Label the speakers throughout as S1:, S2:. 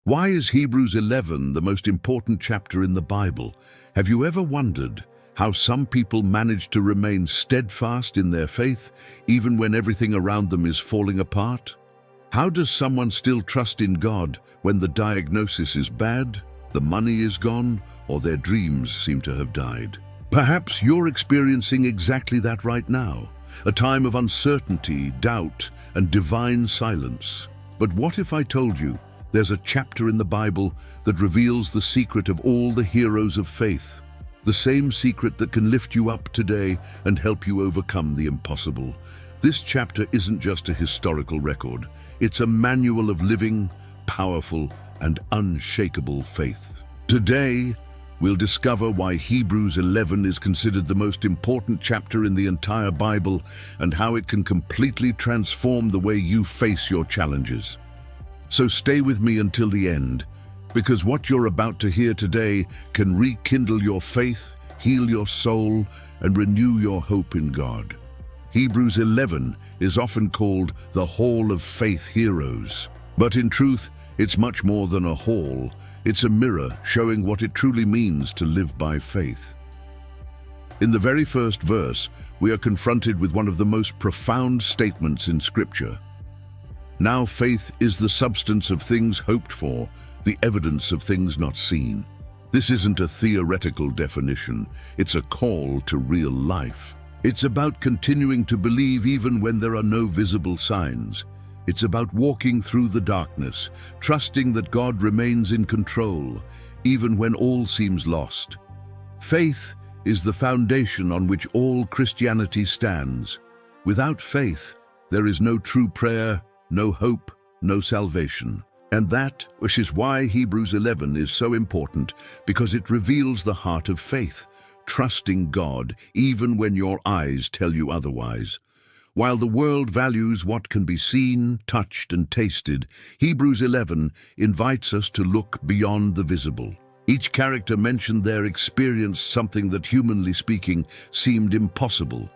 S1: Why is Hebrews 11 the most important chapter in the Bible? Have you ever wondered how some people manage to remain steadfast in their faith even when everything around them is falling apart? How does someone still trust in God when the diagnosis is bad, the money is gone, or their dreams seem to have died? Perhaps you're experiencing exactly that right now, a time of uncertainty, doubt, and divine silence. But what if I told you there's a chapter in the Bible that reveals the secret of all the heroes of faith, the same secret that can lift you up today and help you overcome the impossible? This chapter isn't just a historical record, it's a manual of living, powerful, and unshakable faith. Today, we'll discover why Hebrews 11 is considered the most important chapter in the entire Bible and how it can completely transform the way you face your challenges. So stay with me until the end, because what you're about to hear today can rekindle your faith, heal your soul, and renew your hope in God. Hebrews 11 is often called the Hall of Faith Heroes. But in truth, it's much more than a hall. It's a mirror showing what it truly means to live by faith. In the very first verse, we are confronted with one of the most profound statements in Scripture. Now faith is the substance of things hoped for, the evidence of things not seen. This isn't a theoretical definition, it's a call to real life. It's about continuing to believe even when there are no visible signs. It's about walking through the darkness, trusting that God remains in control, even when all seems lost. Faith is the foundation on which all Christianity stands. Without faith, there is no true prayer, no hope, no salvation. And that, which is why Hebrews 11 is so important, because it reveals the heart of faith, trusting God even when your eyes tell you otherwise. While the world values what can be seen, touched, and tasted, Hebrews 11 invites us to look beyond the visible. Each character mentioned there experienced something that, humanly speaking, seemed impossible,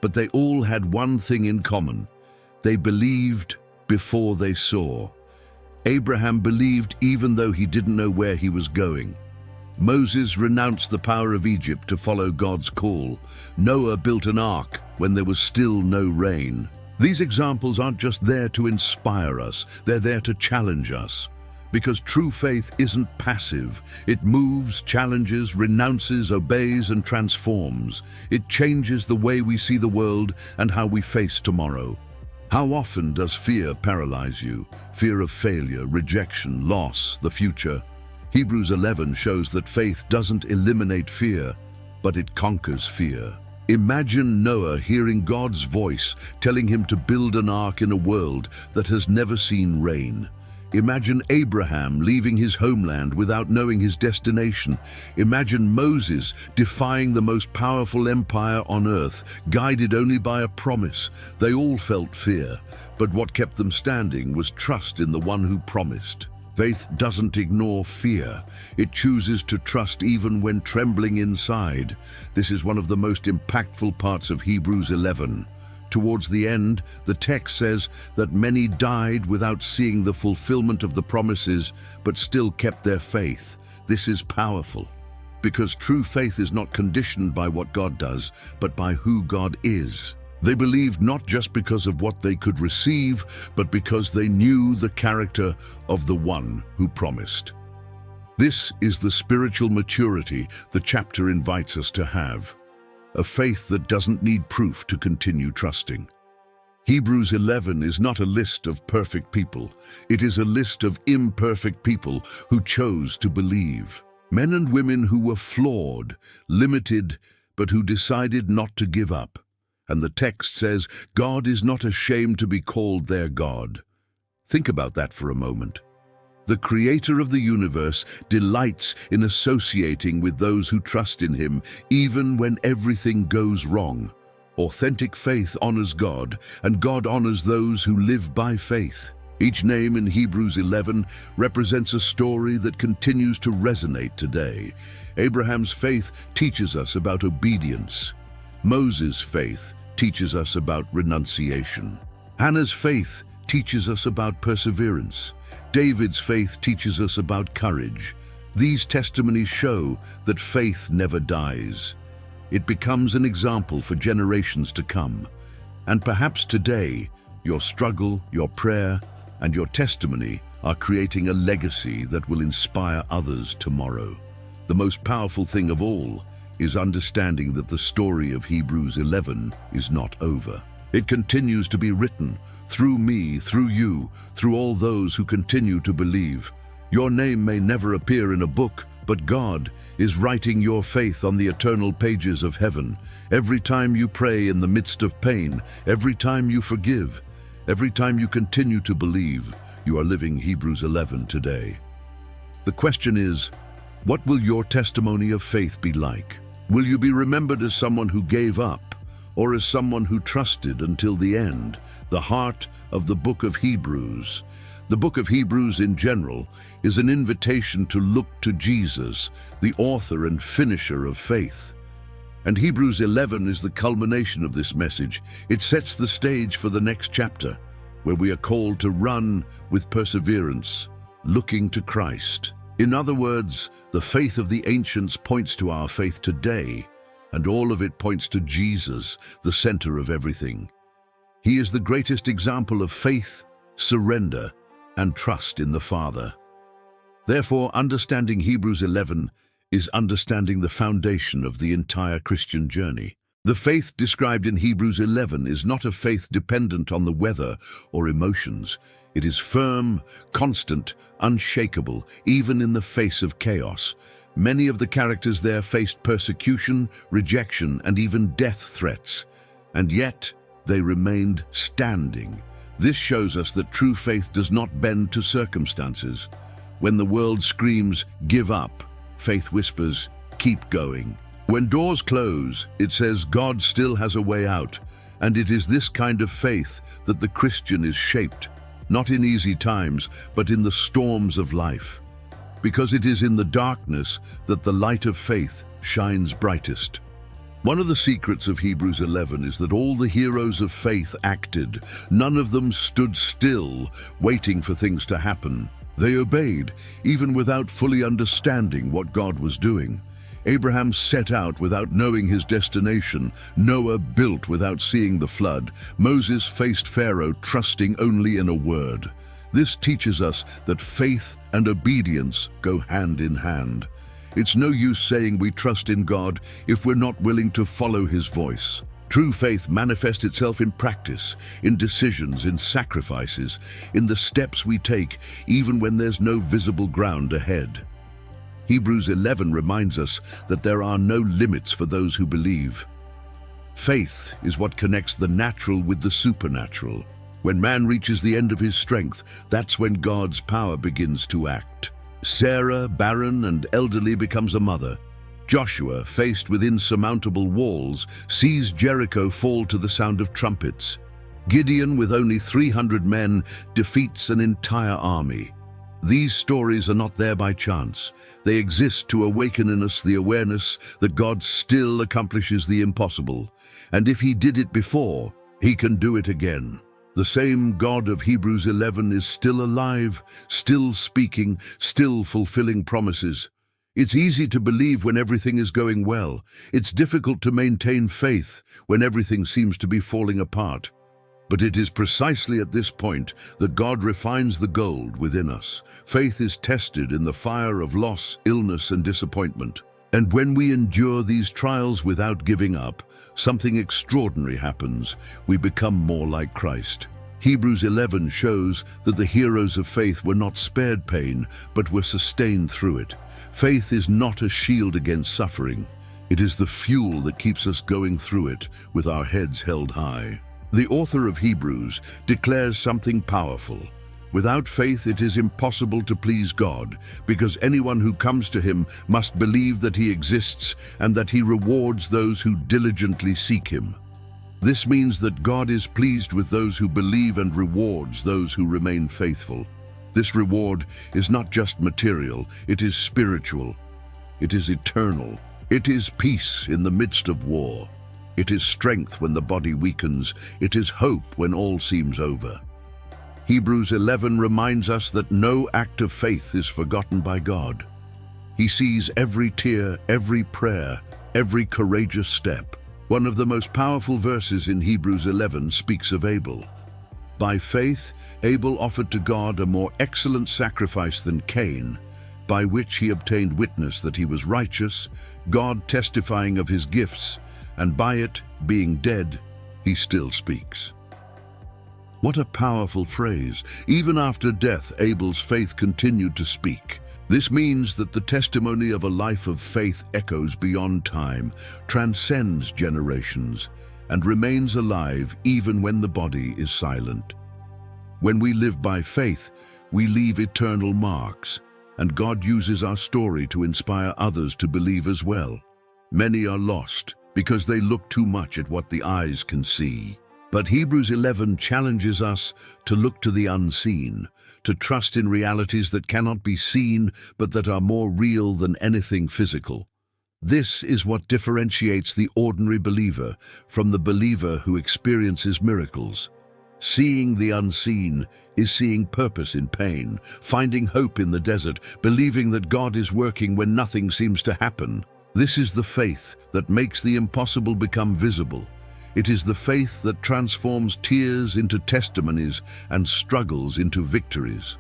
S1: but they all had one thing in common. They believed before they saw. Abraham believed even though he didn't know where he was going. Moses renounced the power of Egypt to follow God's call. Noah built an ark when there was still no rain. These examples aren't just there to inspire us, they're there to challenge us. Because true faith isn't passive. It moves, challenges, renounces, obeys, and transforms. It changes the way we see the world and how we face tomorrow. How often does fear paralyze you? Fear of failure, rejection, loss, the future. Hebrews 11 shows that faith doesn't eliminate fear, but it conquers fear. Imagine Noah hearing God's voice telling him to build an ark in a world that has never seen rain. Imagine Abraham leaving his homeland without knowing his destination. Imagine Moses defying the most powerful empire on earth, guided only by a promise. They all felt fear, but what kept them standing was trust in the one who promised. Faith doesn't ignore fear. It chooses to trust even when trembling inside. This is one of the most impactful parts of Hebrews 11. Towards the end, the text says that many died without seeing the fulfillment of the promises, but still kept their faith. This is powerful, because true faith is not conditioned by what God does, but by who God is. They believed not just because of what they could receive, but because they knew the character of the one who promised. This is the spiritual maturity the chapter invites us to have. A faith that doesn't need proof to continue trusting. Hebrews 11 is not a list of perfect people. It is a list of imperfect people who chose to believe. Men and women who were flawed, limited, but who decided not to give up. And the text says, God is not ashamed to be called their God. Think about that for a moment. The Creator of the universe delights in associating with those who trust in Him, even when everything goes wrong. Authentic faith honors God, and God honors those who live by faith. Each name in Hebrews 11 represents a story that continues to resonate today. Abraham's faith teaches us about obedience. Moses' faith teaches us about renunciation. Hannah's faith teaches us about perseverance. David's faith teaches us about courage. These testimonies show that faith never dies. It becomes an example for generations to come. And perhaps today, your struggle, your prayer, and your testimony are creating a legacy that will inspire others tomorrow. The most powerful thing of all is understanding that the story of Hebrews 11 is not over. It continues to be written through me, through you, through all those who continue to believe. Your name may never appear in a book, but God is writing your faith on the eternal pages of heaven. Every time you pray in the midst of pain, every time you forgive, every time you continue to believe, you are living Hebrews 11 today. The question is, what will your testimony of faith be like? Will you be remembered as someone who gave up, or as someone who trusted until the end? The heart of the book of Hebrews. The book of Hebrews in general is an invitation to look to Jesus, the author and finisher of faith. And Hebrews 11 is the culmination of this message. It sets the stage for the next chapter, where we are called to run with perseverance, looking to Christ. In other words, the faith of the ancients points to our faith today, and all of it points to Jesus, the center of everything. He is the greatest example of faith, surrender, and trust in the Father. Therefore, understanding Hebrews 11 is understanding the foundation of the entire Christian journey. The faith described in Hebrews 11 is not a faith dependent on the weather or emotions. It is firm, constant, unshakable, even in the face of chaos. Many of the characters there faced persecution, rejection, and even death threats, and yet they remained standing. This shows us that true faith does not bend to circumstances. When the world screams, "Give up," faith whispers, "Keep going." When doors close, it says God still has a way out, and it is this kind of faith that the Christian is shaped, not in easy times, but in the storms of life. Because it is in the darkness that the light of faith shines brightest. One of the secrets of Hebrews 11 is that all the heroes of faith acted. None of them stood still, waiting for things to happen. They obeyed, even without fully understanding what God was doing. Abraham set out without knowing his destination. Noah built without seeing the flood. Moses faced Pharaoh, trusting only in a word. This teaches us that faith and obedience go hand in hand. It's no use saying we trust in God if we're not willing to follow His voice. True faith manifests itself in practice, in decisions, in sacrifices, in the steps we take, even when there's no visible ground ahead. Hebrews 11 reminds us that there are no limits for those who believe. Faith is what connects the natural with the supernatural. When man reaches the end of his strength, that's when God's power begins to act. Sarah, barren and elderly, becomes a mother. Joshua, faced with insurmountable walls, sees Jericho fall to the sound of trumpets. Gideon, with only 300 men, defeats an entire army. These stories are not there by chance. They exist to awaken in us the awareness that God still accomplishes the impossible. And if He did it before, He can do it again. The same God of Hebrews 11 is still alive, still speaking, still fulfilling promises. It's easy to believe when everything is going well. It's difficult to maintain faith when everything seems to be falling apart. But it is precisely at this point that God refines the gold within us. Faith is tested in the fire of loss, illness, and disappointment. And when we endure these trials without giving up, something extraordinary happens. We become more like Christ. Hebrews 11 shows that the heroes of faith were not spared pain, but were sustained through it. Faith is not a shield against suffering. It is the fuel that keeps us going through it with our heads held high. The author of Hebrews declares something powerful. Without faith, it is impossible to please God, because anyone who comes to Him must believe that He exists and that He rewards those who diligently seek Him. This means that God is pleased with those who believe and rewards those who remain faithful. This reward is not just material, it is spiritual. It is eternal. It is peace in the midst of war. It is strength when the body weakens. It is hope when all seems over. Hebrews 11 reminds us that no act of faith is forgotten by God. He sees every tear, every prayer, every courageous step. One of the most powerful verses in Hebrews 11 speaks of Abel. By faith, Abel offered to God a more excellent sacrifice than Cain, by which he obtained witness that he was righteous, God testifying of his gifts, and by it, being dead, he still speaks. What a powerful phrase. Even after death, Abel's faith continued to speak. This means that the testimony of a life of faith echoes beyond time, transcends generations, and remains alive even when the body is silent. When we live by faith, we leave eternal marks, and God uses our story to inspire others to believe as well. Many are lost because they look too much at what the eyes can see. But Hebrews 11 challenges us to look to the unseen, to trust in realities that cannot be seen but that are more real than anything physical. This is what differentiates the ordinary believer from the believer who experiences miracles. Seeing the unseen is seeing purpose in pain, finding hope in the desert, believing that God is working when nothing seems to happen. This is the faith that makes the impossible become visible. It is the faith that transforms tears into testimonies and struggles into victories.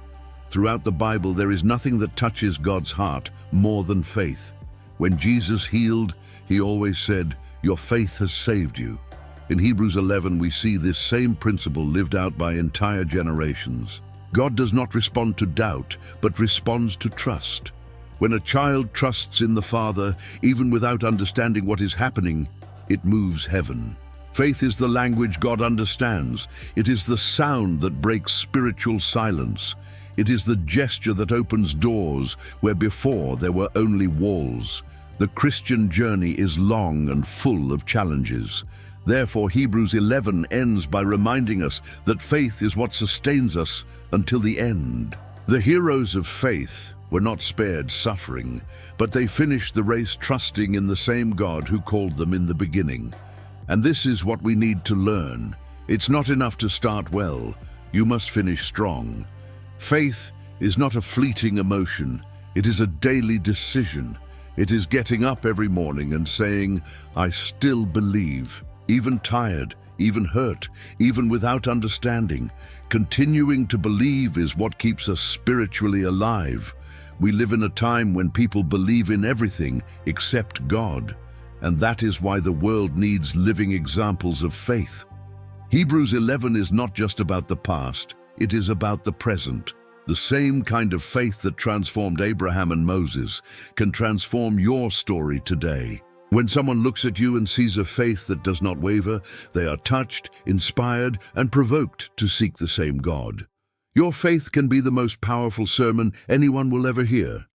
S1: Throughout the Bible, there is nothing that touches God's heart more than faith. When Jesus healed, he always said, "Your faith has saved you." In Hebrews 11, we see this same principle lived out by entire generations. God does not respond to doubt, but responds to trust. When a child trusts in the Father, even without understanding what is happening, it moves heaven. Faith is the language God understands. It is the sound that breaks spiritual silence. It is the gesture that opens doors where before there were only walls. The Christian journey is long and full of challenges. Therefore, Hebrews 11 ends by reminding us that faith is what sustains us until the end. The heroes of faith were not spared suffering, but they finished the race trusting in the same God who called them in the beginning. And this is what we need to learn. It's not enough to start well. You must finish strong. Faith is not a fleeting emotion. It is a daily decision. It is getting up every morning and saying, "I still believe," even tired, even hurt, even without understanding. Continuing to believe is what keeps us spiritually alive. We live in a time when people believe in everything except God. And that is why the world needs living examples of faith. Hebrews 11 is not just about the past, it is about the present. The same kind of faith that transformed Abraham and Moses can transform your story today. When someone looks at you and sees a faith that does not waver, they are touched, inspired, and provoked to seek the same God. Your faith can be the most powerful sermon anyone will ever hear.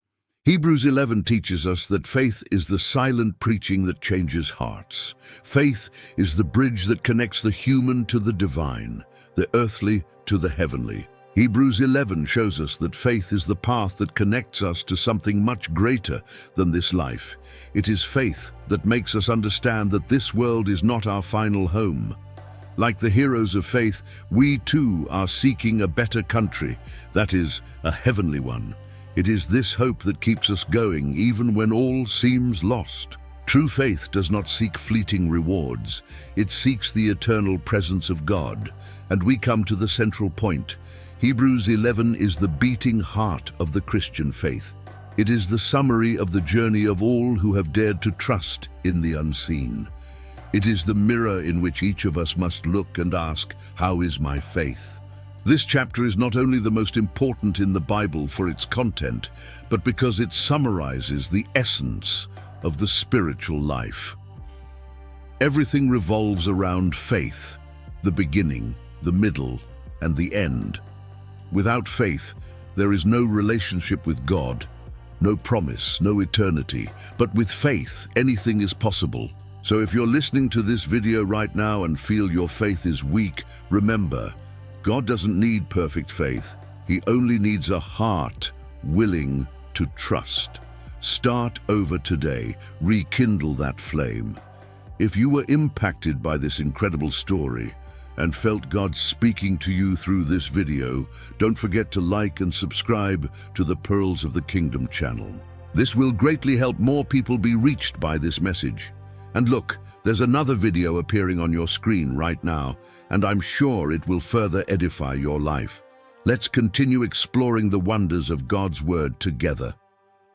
S1: Hebrews 11 teaches us that faith is the silent preaching that changes hearts. Faith is the bridge that connects the human to the divine, the earthly to the heavenly. Hebrews 11 shows us that faith is the path that connects us to something much greater than this life. It is faith that makes us understand that this world is not our final home. Like the heroes of faith, we too are seeking a better country, that is, a heavenly one. It is this hope that keeps us going even when all seems lost. True faith does not seek fleeting rewards. It seeks the eternal presence of God. And we come to the central point. Hebrews 11 is the beating heart of the Christian faith. It is the summary of the journey of all who have dared to trust in the unseen. It is the mirror in which each of us must look and ask, "How is my faith?" This chapter is not only the most important in the Bible for its content, but because it summarizes the essence of the spiritual life. Everything revolves around faith, the beginning, the middle, and the end. Without faith, there is no relationship with God, no promise, no eternity. But with faith, anything is possible. So if you're listening to this video right now and feel your faith is weak, remember, God doesn't need perfect faith. He only needs a heart willing to trust. Start over today. Rekindle that flame. If you were impacted by this incredible story, and felt God speaking to you through this video, don't forget to like and subscribe to the Pearls of the Kingdom channel. This will greatly help more people be reached by this message. And look, there's another video appearing on your screen right now, and I'm sure it will further edify your life. Let's continue exploring the wonders of God's Word together.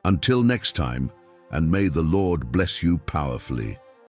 S1: Until next time, and may the Lord bless you powerfully.